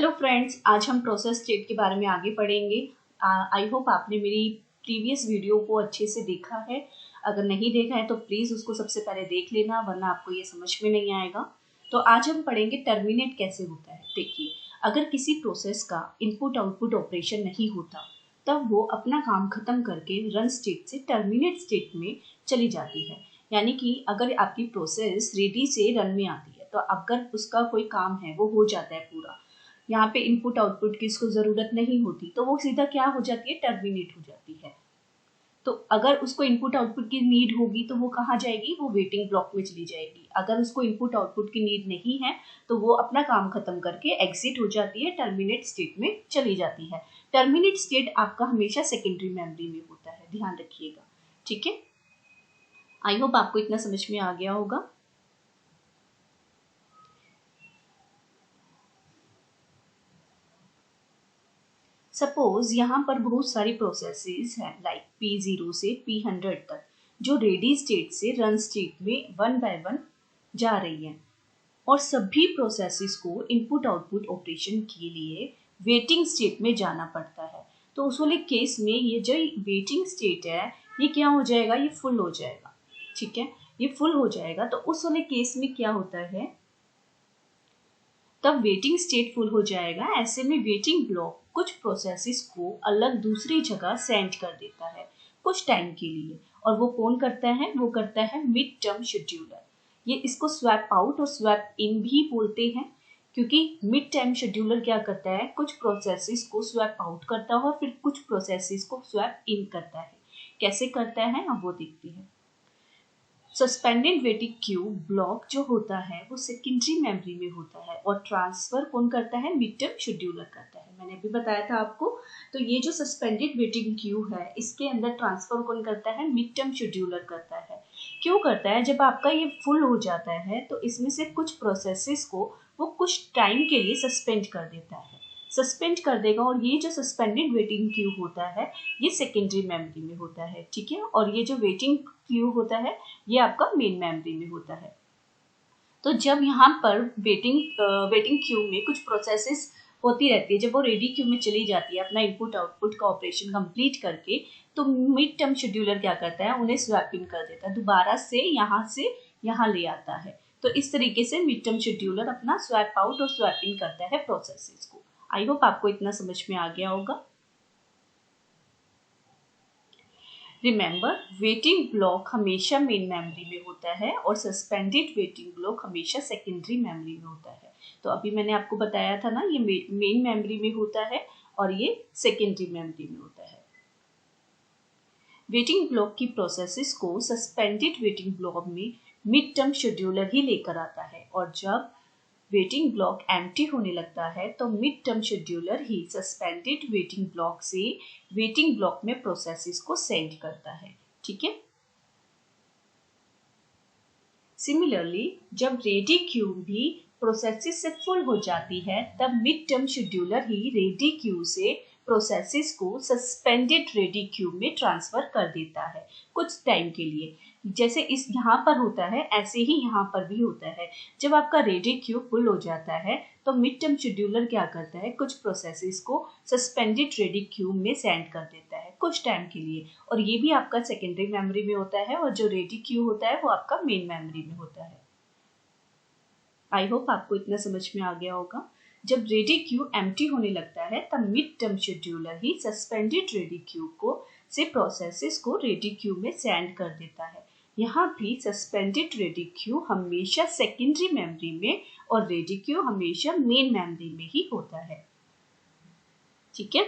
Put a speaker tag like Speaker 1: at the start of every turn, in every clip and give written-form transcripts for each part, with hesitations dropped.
Speaker 1: Hello friends, आज हम process state के बारे में आगे पढ़ेंगे। आई होप आपने मेरी प्रीवियस वीडियो को अच्छे से देखा है। अगर नहीं देखा है तो प्लीज़ उसको सबसे पहले देख लेना, वरना आपको ये समझ में नहीं आएगा। तो आज हम पढ़ेंगे टर्मिनेट कैसे होता है। देखिए, अगर किसी प्रोसेस का इनपुट आउटपुट ऑपरेशन नहीं होता तब वो अपना काम खत्म करके रन स्टेट से टर्मिनेट स्टेट में चली जाती है। यानी कि अगर आपकी प्रोसेस रेडी से रन में आती है तो अगर उसका कोई काम है वो हो जाता है पूरा, यहाँ पे इनपुट आउटपुट की इसको ज़रूरत नहीं होती, तो वो सीधा क्या हो जाती है, टर्मिनेट हो जाती है। तो अगर उसको इनपुट आउटपुट की नीड होगी तो वो कहाँ जाएगी, वो वेटिंग ब्लॉक में चली जाएगी। अगर उसको इनपुट आउटपुट की नीड नहीं है तो वो अपना काम खत्म करके एग्जिट हो जाती है, टर्मिनेट स्टेट में चली जाती है। टर्मिनेट स्टेट आपका हमेशा सेकेंडरी मेमोरी में होता है, ध्यान रखिएगा। ठीक है, आई होप आपको इतना समझ में आ गया होगा। सपोज यहाँ पर बहुत सारी प्रोसेसेस हैं, लाइक P0 से P100 तक, जो रेडी स्टेट से रन स्टेट में वन बाय वन जा रही हैं, और सभी प्रोसेसेस को इनपुट आउटपुट ऑपरेशन के लिए वेटिंग स्टेट में जाना पड़ता है। तो उस वाले केस में ये जो वेटिंग स्टेट है ये क्या हो जाएगा, ये फुल हो जाएगा। ठीक है, ये फुल हो जाएगा। तो उस वाले केस में क्या होता है, तब वेटिंग स्टेट फुल हो जाएगा। ऐसे में वेटिंग ब्लॉक कुछ प्रोसेसेस को अलग दूसरी जगह सेंड कर देता है कुछ टाइम के लिए, और वो कौन करता है, वो करता है मिड टर्म शेड्यूलर। ये इसको स्वैप आउट और स्वैप इन भी बोलते हैं, क्योंकि मिड टाइम शेड्यूलर क्या करता है, कुछ प्रोसेसेस को स्वैप आउट करता है और फिर कुछ प्रोसेसेस को स्वैप इन करता है। कैसे करता है अब वो देखते हैं। सस्पेंडेड वेटिंग क्यू ब्लॉक जो होता है वो सेकेंडरी मेमोरी में होता है, और ट्रांसफर कौन करता है, मिड टर्म शेड्यूलर करता है। मैंने अभी बताया था आपको। तो ये जो सस्पेंडेड वेटिंग क्यू है इसके अंदर ट्रांसफर कौन करता है, मिड टर्म शेड्यूलर करता है। क्यों करता है, जब आपका ये फुल हो जाता है तो इसमें से कुछ प्रोसेसेस को वो कुछ टाइम के लिए सस्पेंड कर देता है, सस्पेंड कर देगा। और ये जो सस्पेंडेड वेटिंग क्यू होता है ये सेकेंडरी मेमोरी में होता है। ठीक है, और ये जो वेटिंग क्यू होता है ये आपका मेन मेमोरी में होता है। तो जब यहाँ पर वेटिंग क्यू में कुछ प्रोसेसेस होती रहती है, जब वो रेडी क्यू में चली जाती है अपना इनपुट आउटपुट का ऑपरेशन कंप्लीट करके, तो मिड टर्म शेड्यूलर क्या करता है, उन्हें स्वैप इन कर देता है, दोबारा से यहाँ ले आता है। तो इस तरीके से मिड टर्म शेड्यूलर अपना स्वैप आउट और स्वैप इन करता है प्रोसेसेस को। आई होप आपको इतना समझ में आ गया होगा। रिमेंबर, वेटिंग ब्लॉक हमेशा मेन मेमोरी में होता है और सस्पेंडेड वेटिंग ब्लॉक हमेशा सेकेंडरी मेमोरी में होता है। तो अभी मैंने आपको बताया था ना, ये मेन मेमोरी में होता है और ये सेकेंडरी मेमोरी में होता है। वेटिंग ब्लॉक की प्रोसेसेस को सस्पेंडेड वेटिंग ब्लॉक में मिड टर्म शेड्यूलर ही लेकर आता है, और जब वेटिंग ब्लॉक एम्प्टी होने लगता है तो मिड टर्म शेड्यूलर ही सस्पेंडेड वेटिंग ब्लॉक से वेटिंग ब्लॉक में प्रोसेसेस को सेंड करता है। ठीक है, सिमिलरली जब रेडी क्यू भी प्रोसेसेस से फुल हो जाती है तब मिड टर्म शेड्यूलर ही रेडी क्यू से प्रोसेसेस को सस्पेंडेड रेडी क्यू में ट्रांसफर कर देता है कुछ टाइम के लिए। जैसे इस यहाँ पर होता है ऐसे ही यहाँ पर भी होता है। जब आपका रेडी क्यू फुल हो जाता है तो मिड टर्म शेड्यूलर क्या करता है, कुछ प्रोसेसेस को सस्पेंडेड रेडी क्यू में सेंड कर देता है कुछ टाइम के लिए, और ये भी आपका सेकेंडरी मेमोरी में होता है, और जो रेडी क्यू होता है वो आपका मेन मेमोरी में होता है। आई होप आपको इतना समझ में आ गया होगा। जब रेडी क्यू एम्प्टी होने लगता है तब मिड टर्म शेड्यूलर ही सस्पेंडेड रेडी क्यू को से प्रोसेसेस को रेडी क्यू में सेंड कर देता है। यहाँ भी सस्पेंडेड रेडी क्यू हमेशा सेकेंडरी मेमोरी में और रेडी क्यू हमेशा मेन मेमोरी में ही होता है। ठीक है,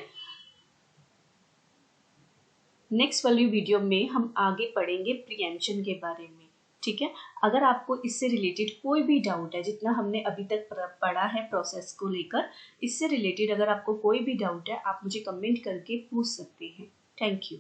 Speaker 1: नेक्स्ट वाली वीडियो में हम आगे पढ़ेंगे प्रीएम्पशन के बारे में। ठीक है, अगर आपको इससे रिलेटेड कोई भी डाउट है, जितना हमने अभी तक पढ़ा है प्रोसेस को लेकर, इससे रिलेटेड अगर आपको कोई भी डाउट है आप मुझे कमेंट करके पूछ सकते हैं। Thank you.